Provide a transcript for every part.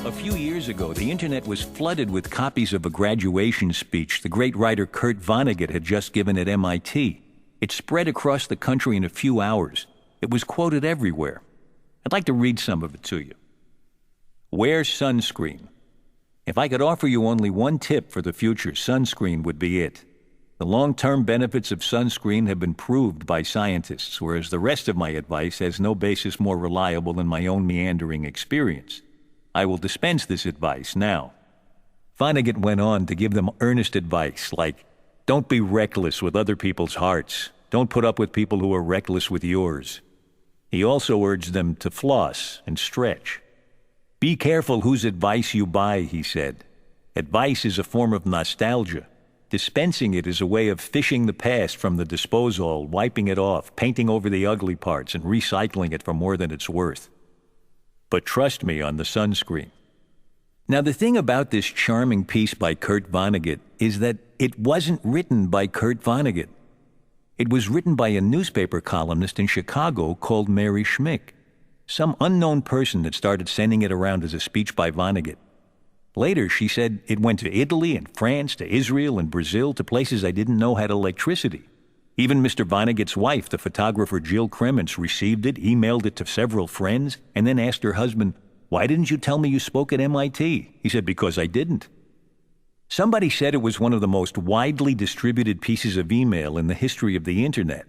A few years ago, the internet was flooded with copies of a graduation speech the great writer Kurt Vonnegut had just given at MIT. It spread across the country in a few hours. It was quoted everywhere. I'd like to read some of it to you. Wear sunscreen. If I could offer you only one tip for the future, sunscreen would be it. The long-term benefits of sunscreen have been proved by scientists, whereas the rest of my advice has no basis more reliable than my own meandering experience. I will dispense this advice now. Vonnegut went on to give them earnest advice like, don't be reckless with other people's hearts. Don't put up with people who are reckless with yours. He also urged them to floss and stretch. Be careful whose advice you buy, he said. Advice is a form of nostalgia. Dispensing it is a way of fishing the past from the disposal, wiping it off, painting over the ugly parts, and recycling it for more than it's worth. But trust me on the sunscreen. Now, the thing about this charming piece by Kurt Vonnegut is that it wasn't written by Kurt Vonnegut. It was written by a newspaper columnist in Chicago called Mary Schmick, some unknown person that started sending it around as a speech by Vonnegut. Later, she said it went to Italy and France, to Israel and Brazil, to places I didn't know had electricity. Even Mr. Vonnegut's wife, the photographer Jill Kremens, received it, emailed it to several friends, and then asked her husband, "Why didn't you tell me you spoke at MIT?" He said, "Because I didn't." Somebody said it was one of the most widely distributed pieces of email in the history of the internet.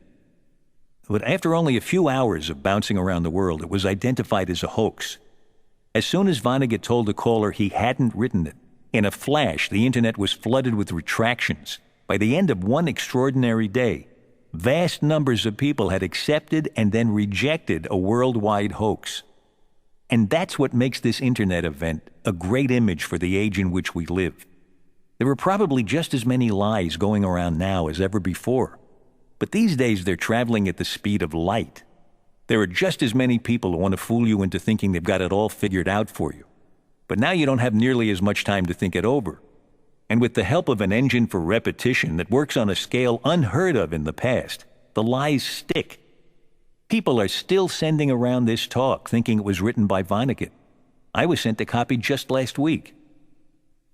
But after only a few hours of bouncing around the world, it was identified as a hoax. As soon as Vonnegut told the caller he hadn't written it, in a flash, the internet was flooded with retractions. By the end of one extraordinary day, vast numbers of people had accepted and then rejected a worldwide hoax. And that's what makes this internet event a great image for the age in which we live. There are probably just as many lies going around now as ever before. But these days they're traveling at the speed of light. There are just as many people who want to fool you into thinking they've got it all figured out for you. But now you don't have nearly as much time to think it over. And with the help of an engine for repetition that works on a scale unheard of in the past, the lies stick. People are still sending around this talk thinking it was written by Vonnegut. I was sent a copy just last week.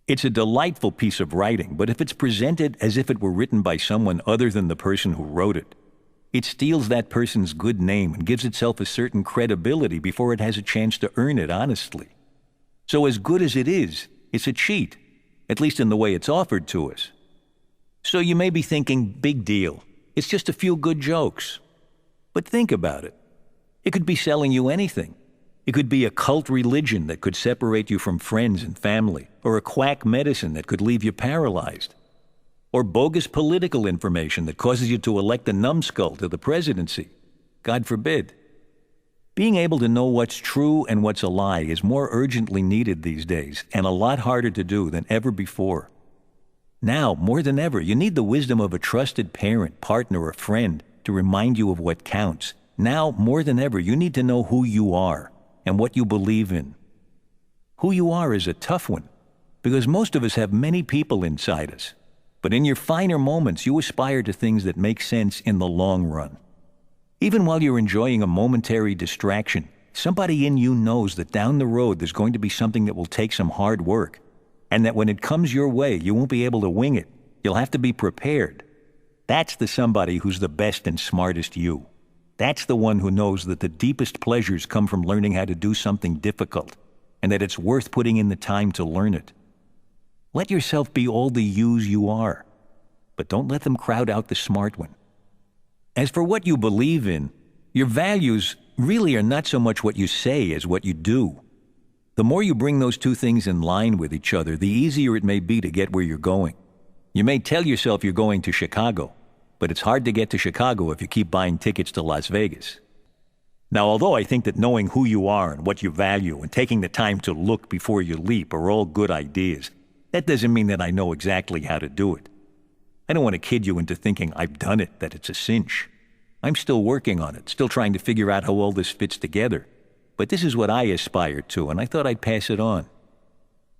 It's a delightful piece of writing, but if it's presented as if it were written by someone other than the person who wrote it, it steals that person's good name and gives itself a certain credibility before it has a chance to earn it honestly. So as good as it is, it's a cheat, at least in the way it's offered to us. So you may be thinking, big deal. It's just a few good jokes. But think about it. It could be selling you anything. It could be a cult religion that could separate you from friends and family, or a quack medicine that could leave you paralyzed, or bogus political information that causes you to elect a numbskull to the presidency. God forbid. Being able to know what's true and what's a lie is more urgently needed these days, and a lot harder to do than ever before. Now, more than ever, you need the wisdom of a trusted parent, partner, or friend to remind you of what counts. Now, more than ever, you need to know who you are and what you believe in. Who you are is a tough one, because most of us have many people inside us. But in your finer moments, you aspire to things that make sense in the long run. Even while you're enjoying a momentary distraction, somebody in you knows that down the road there's going to be something that will take some hard work, and that when it comes your way, you won't be able to wing it. You'll have to be prepared. That's the somebody who's the best and smartest you. That's the one who knows that the deepest pleasures come from learning how to do something difficult, and that it's worth putting in the time to learn it. Let yourself be all the yous you are, but don't let them crowd out the smart one. As for what you believe in, your values really are not so much what you say as what you do. The more you bring those two things in line with each other, the easier it may be to get where you're going. You may tell yourself you're going to Chicago, but it's hard to get to Chicago if you keep buying tickets to Las Vegas. Now, although I think that knowing who you are and what you value and taking the time to look before you leap are all good ideas, that doesn't mean that I know exactly how to do it. I don't want to kid you into thinking I've done it, that it's a cinch. I'm still working on it, still trying to figure out how all this fits together. But this is what I aspire to, and I thought I'd pass it on.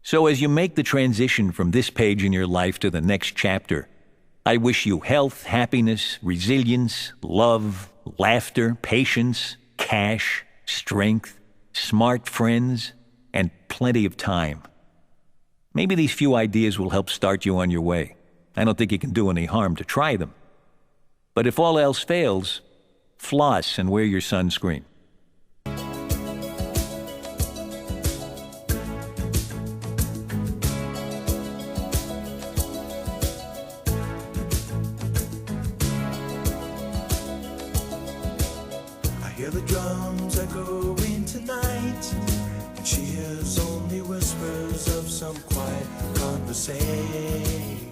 So as you make the transition from this page in your life to the next chapter, I wish you health, happiness, resilience, love, laughter, patience, cash, strength, smart friends, and plenty of time. Maybe these few ideas will help start you on your way. I don't think it can do any harm to try them. But if all else fails, floss and wear your sunscreen. I hear the drums echoing tonight, and she hears only whispers of some quiet conversation.